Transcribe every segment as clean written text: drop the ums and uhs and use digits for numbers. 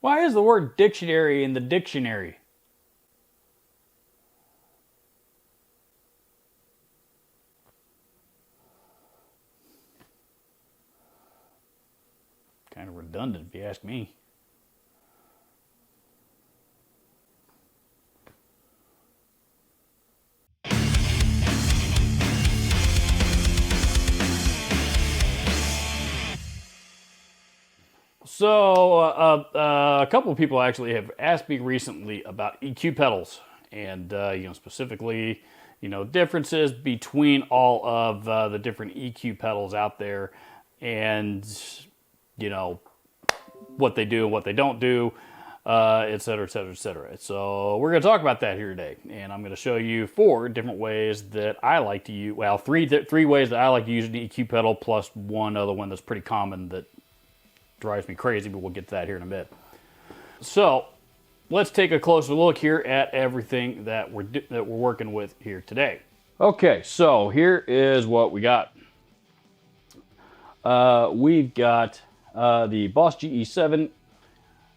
Why is the word dictionary in the dictionary? Kind of redundant if you ask me. So, a couple of people actually have asked me recently about EQ pedals, and specifically, differences between all of the different EQ pedals out there, and what they do and what they don't do, et cetera, et cetera, et cetera. So, we're going to talk about that here today, and I'm going to show you 4 different ways that I like to use. Well, three ways that I like to use an EQ pedal, plus one other one that's pretty common that drives me crazy, but we'll get to that here in a bit. So let's take a closer look here at everything that we're working with here today. Okay, so here is what we got. We've got the Boss GE7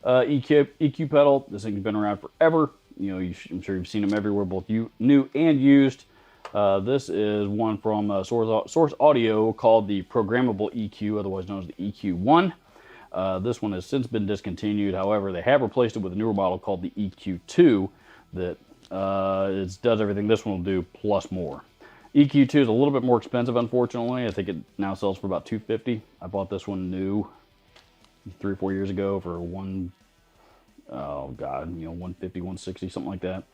EQ pedal. This thing's been around forever. I'm sure you've seen them everywhere, both new and used. This is one from Source Audio called the Programmable EQ, otherwise known as the EQ1. This one has since been discontinued. However, they have replaced it with a newer model called the EQ2 that does everything this one will do plus more. EQ2 is a little bit more expensive, unfortunately. I think it now sells for about $250. I bought this one new 3 or 4 years ago for $150, $160, something like that.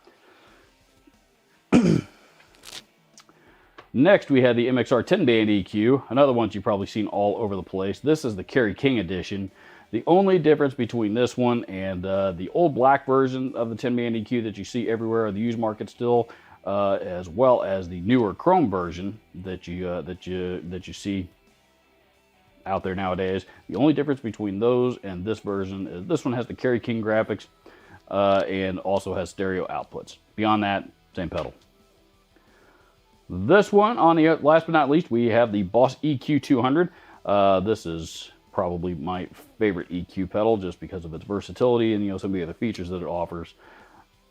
Next, we had the MXR 10-band EQ, another one you've probably seen all over the place. This is the Kerry King edition. The only difference between this one and the old black version of the 10-band EQ that you see everywhere on the used market still, as well as the newer Chrome version that you see out there nowadays. The only difference between those and this version is this one has the Kerry King graphics and also has stereo outputs. Beyond that, same pedal. This one, on the last but not least, we have the Boss EQ200. This is probably my favorite EQ pedal just because of its versatility and some of the other features that it offers.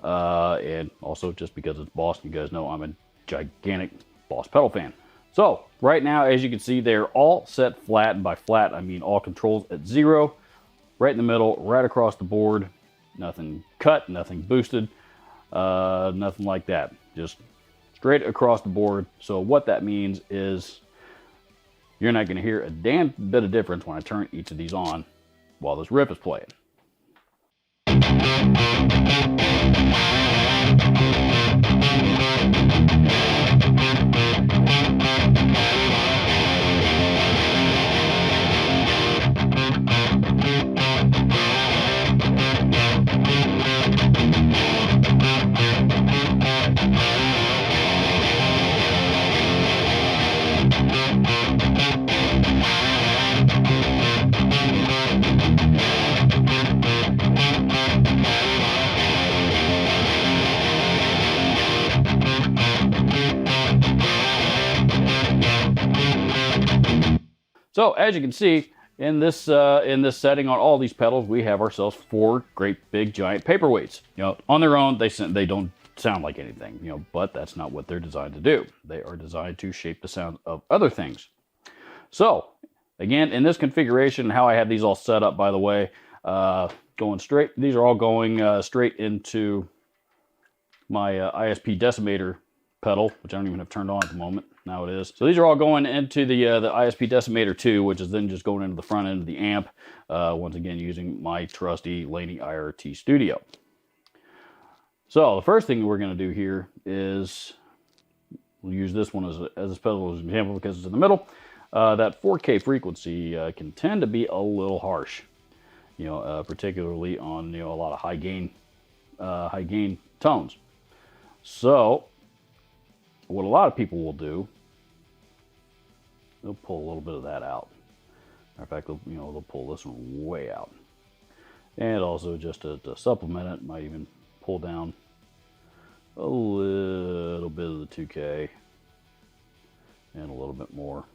And also just because it's Boss. You guys know I'm a gigantic Boss pedal fan. So right now, as you can see, they're all set flat, and by flat I mean all controls at 0, right in the middle, right across the board. Nothing cut, nothing boosted, nothing like that. Just straight across the board. So what that means is you're not going to hear a damn bit of difference when I turn each of these on while this riff is playing. So as you can see, in this setting on all these pedals, we have ourselves 4 great big giant paperweights. On their own, they don't sound like anything, but that's not what they're designed to do. They are designed to shape the sound of other things. So again, in this configuration, how I have these all set up, by the way, these are all going straight into my ISP decimator pedal, which I don't even have turned on at the moment. Now it is. So these are all going into the ISP Decimator 2, which is then just going into the front end of the amp, once again using my trusty Laney IRT Studio. So the first thing we're going to do here is we'll use this one as a pedal as an example because it's in the middle. That 4K frequency can tend to be a little harsh, particularly on a lot of high gain tones. So what a lot of people will do, they'll pull a little bit of that out. Matter of fact, they'll pull this one way out. And also just to supplement it, might even pull down a little bit of the 2K and a little bit more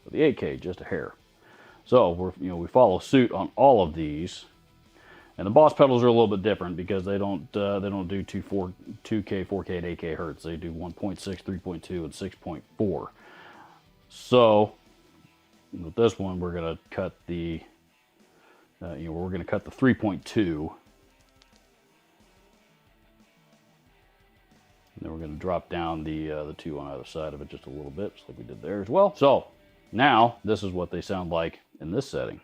of the 8K, just a hair. So we follow suit on all of these. And the Boss pedals are a little bit different because they don't do 2K, 4K, and 8K hertz. They do 1.6, 3.2, and 6.4. So with this one, we're gonna cut the we're gonna cut the 3.2. And then we're going to drop down the 2 on either side of it just a little bit, just like we did there as well. So now this is what they sound like in this setting.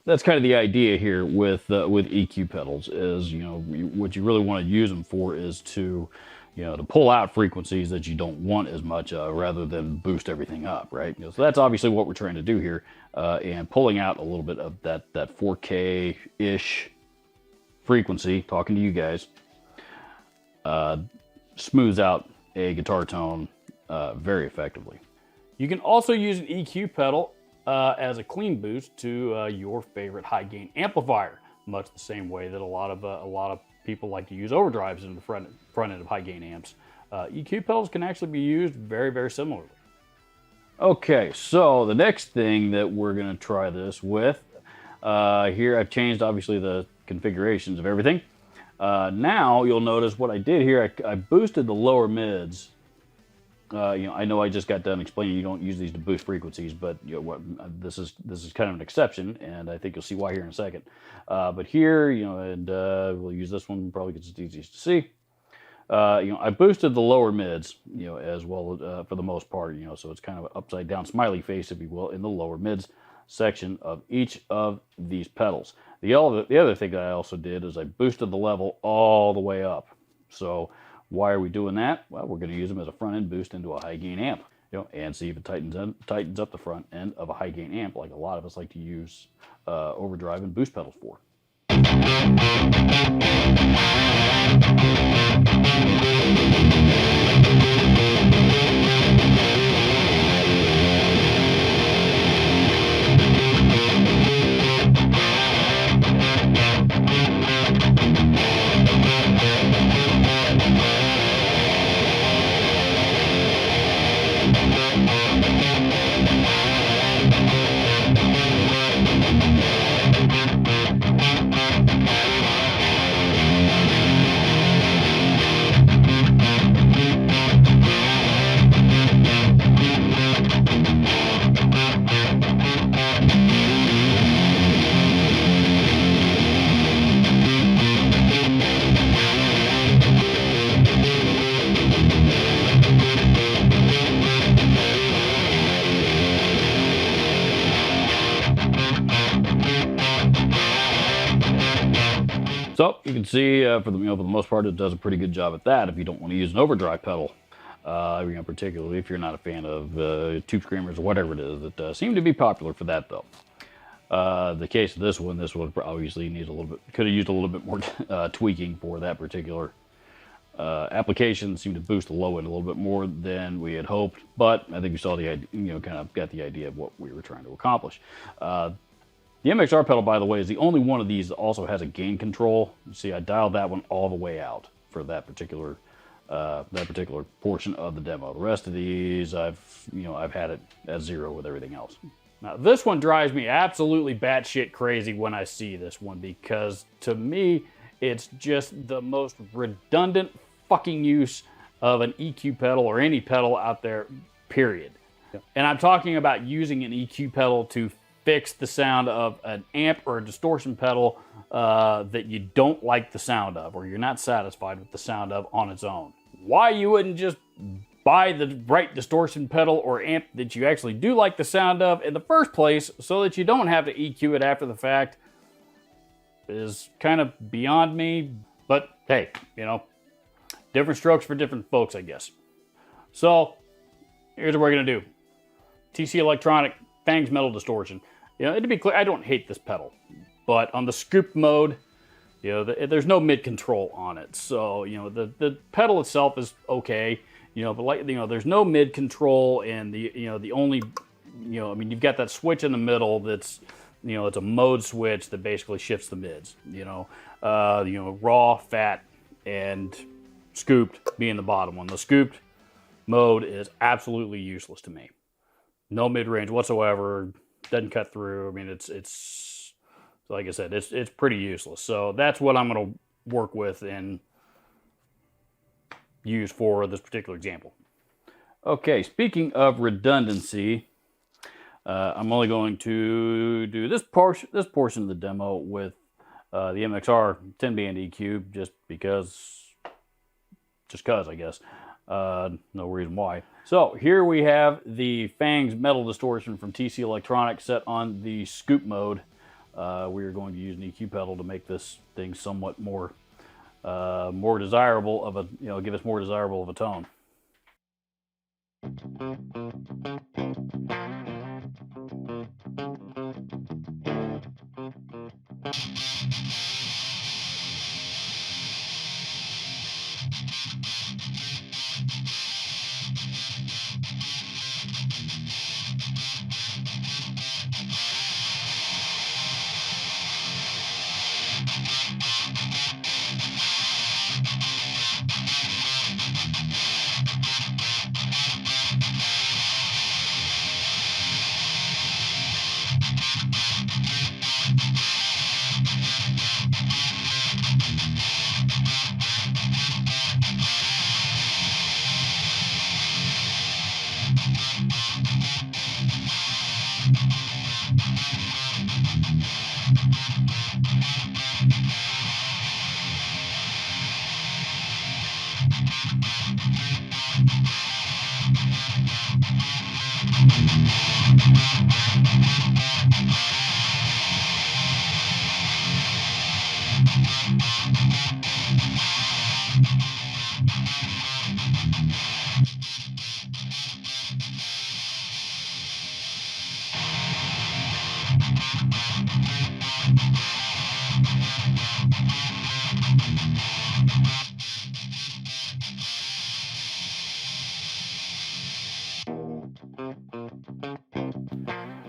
That's kind of the idea here with EQ pedals is, what you really want to use them for is to, to pull out frequencies that you don't want as much rather than boost everything up, right? So that's obviously what we're trying to do here, and pulling out a little bit of that 4K-ish frequency, talking to you guys, smooths out a guitar tone very effectively. You can also use an EQ pedal as a clean boost to your favorite high gain amplifier, much the same way that a lot of people like to use overdrives in the front end of high gain amps. EQ pedals can actually be used very, very similarly. Okay, so the next thing that we're going to try this with, here I've changed obviously the configurations of everything. Now you'll notice what I did here, I boosted the lower mids. I know I just got done explaining you don't use these to boost frequencies, but this is kind of an exception, and I think you'll see why here in a second. But here, and we'll use this one probably because it's easiest to see. I boosted the lower mids, as well for the most part, so it's kind of an upside down smiley face, if you will, in the lower mids section of each of these pedals. The other thing that I also did is I boosted the level all the way up. So why are we doing that? Well, we're going to use them as a front end boost into a high gain amp, and see if it tightens up the front end of a high gain amp, like a lot of us like to use overdrive and boost pedals for. So you can see for the most part it does a pretty good job at that if you don't want to use an overdrive pedal, particularly if you're not a fan of tube screamers or whatever it is that seem to be popular for that though. The case of this one obviously needs could have used a little bit more tweaking for that particular application. Seemed to boost the low end a little bit more than we had hoped, but I think you saw the idea, kind of got the idea of what we were trying to accomplish. The MXR pedal, by the way, is the only one of these that also has a gain control. You see, I dialed that one all the way out for that particular portion of the demo. The rest of these, I've had it at 0 with everything else. Now, this one drives me absolutely batshit crazy when I see this one, because to me, it's just the most redundant fucking use of an EQ pedal or any pedal out there, period. Yeah. And I'm talking about using an EQ pedal to fix the sound of an amp or a distortion pedal that you don't like the sound of, or you're not satisfied with the sound of on its own. Why you wouldn't just buy the right distortion pedal or amp that you actually do like the sound of in the first place so that you don't have to EQ it after the fact is kind of beyond me. But hey, you know, different strokes for different folks, I guess. So here's what we're gonna do. TC Electronic Fangs Metal Distortion. You know, to be clear, I don't hate this pedal, but on the scoop mode, you know, there's no mid control on it. So, you know, the pedal itself is okay, you know, but like, you know, there's no mid control, and the only, you know, I mean, you've got that switch in the middle that's, you know, it's a mode switch that basically shifts the mids, you know, raw, fat, and scooped being the bottom one. The scooped mode is absolutely useless to me. No mid range whatsoever, doesn't cut through. I mean, it's like I said, it's pretty useless. So that's what I'm going to work with and use for this particular example. Okay, speaking of redundancy, I'm only going to do this portion of the demo with the MXR 10-band EQ, just because, I guess. No reason why. So here we have the Fangs Metal Distortion from TC Electronics set on the scoop mode. We are going to use an EQ pedal to make this thing somewhat more desirable of a, you know, give us more desirable of a tone.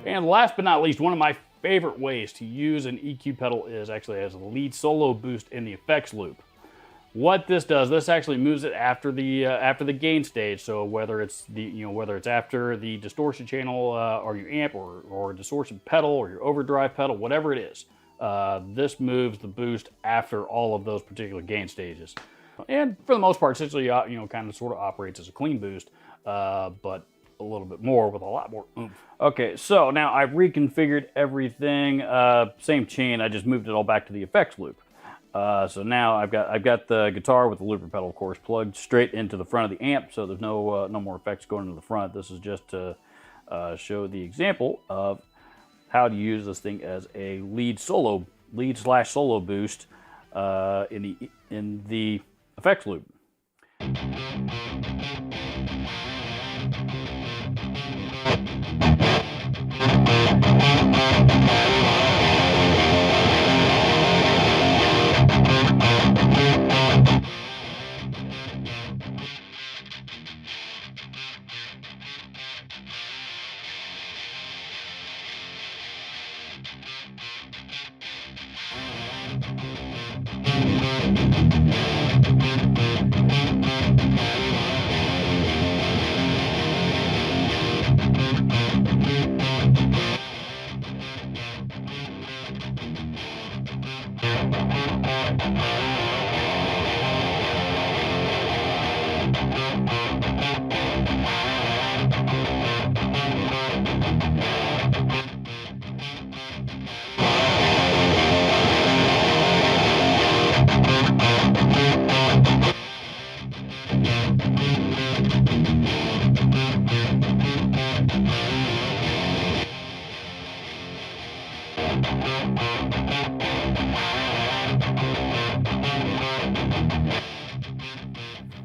And last but not least, one of my favorite ways to use an EQ pedal is actually as a lead solo boost in the effects loop. What this does, this actually moves it after the gain stage. So whether it's after the distortion channel or your amp or distortion pedal or your overdrive pedal, whatever it is, this moves the boost after all of those particular gain stages. And for the most part, essentially, kind of sort of operates as a clean boost, but a little bit more with a lot more oomph. Okay, so now I've reconfigured everything. Same chain, I just moved it all back to the effects loop. So now I've got the guitar with the looper pedal, of course, plugged straight into the front of the amp, so there's no more effects going into the front. This is just to show the example of how to use this thing as a lead solo boost in the effects loop.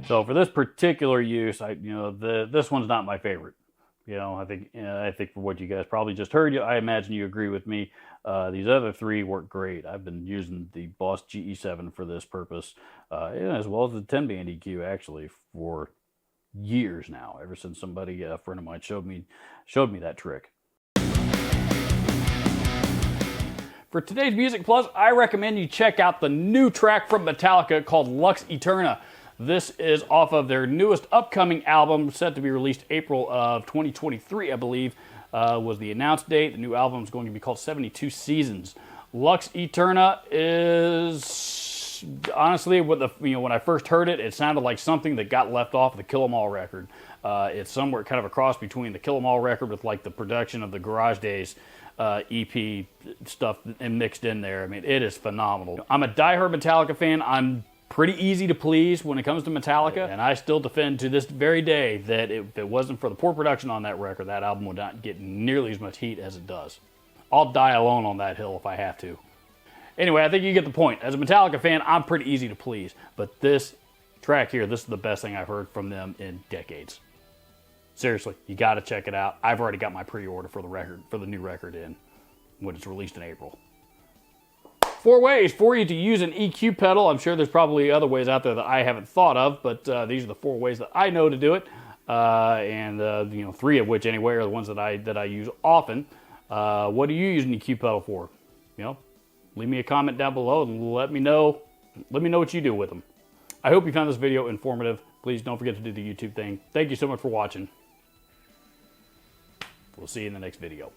So for this particular use, this one's not my favorite. I think for what you guys probably just heard, I imagine you agree with me. These other three work great. I've been using the Boss GE7 for this purpose, as well as the 10-band EQ actually for years now. Ever since somebody, a friend of mine, showed me that trick. For today's Music Plus, I recommend you check out the new track from Metallica called Lux Eterna. This is off of their newest upcoming album, set to be released April of 2023, I believe, was the announced date. The new album is going to be called 72 Seasons. Lux Eterna is, honestly, when I first heard it, it sounded like something that got left off the Kill 'Em All record. It's somewhere kind of a cross between the Kill 'Em All record with like the production of the Garage Days EP stuff and mixed in there. I mean, it is phenomenal. I'm a diehard Metallica fan. I'm pretty easy to please when it comes to Metallica, and I still defend to this very day that if it wasn't for the poor production on that record, that album would not get nearly as much heat as it does. I'll die alone on that hill if I have to. Anyway, I think you get the point. As a Metallica fan, I'm pretty easy to please, but this track here, this is the best thing I've heard from them in decades. Seriously, you got to check it out. I've already got my pre-order for the new record in when it's released in April. 4 ways for you to use an EQ pedal. I'm sure there's probably other ways out there that I haven't thought of, but these are the 4 ways that I know to do it, and 3 of which anyway are the ones that I use often. What do you use an EQ pedal for? Leave me a comment down below and let me know what you do with them. I hope you found this video informative. Please don't forget to do the YouTube thing. Thank you so much for watching. We'll see you in the next video.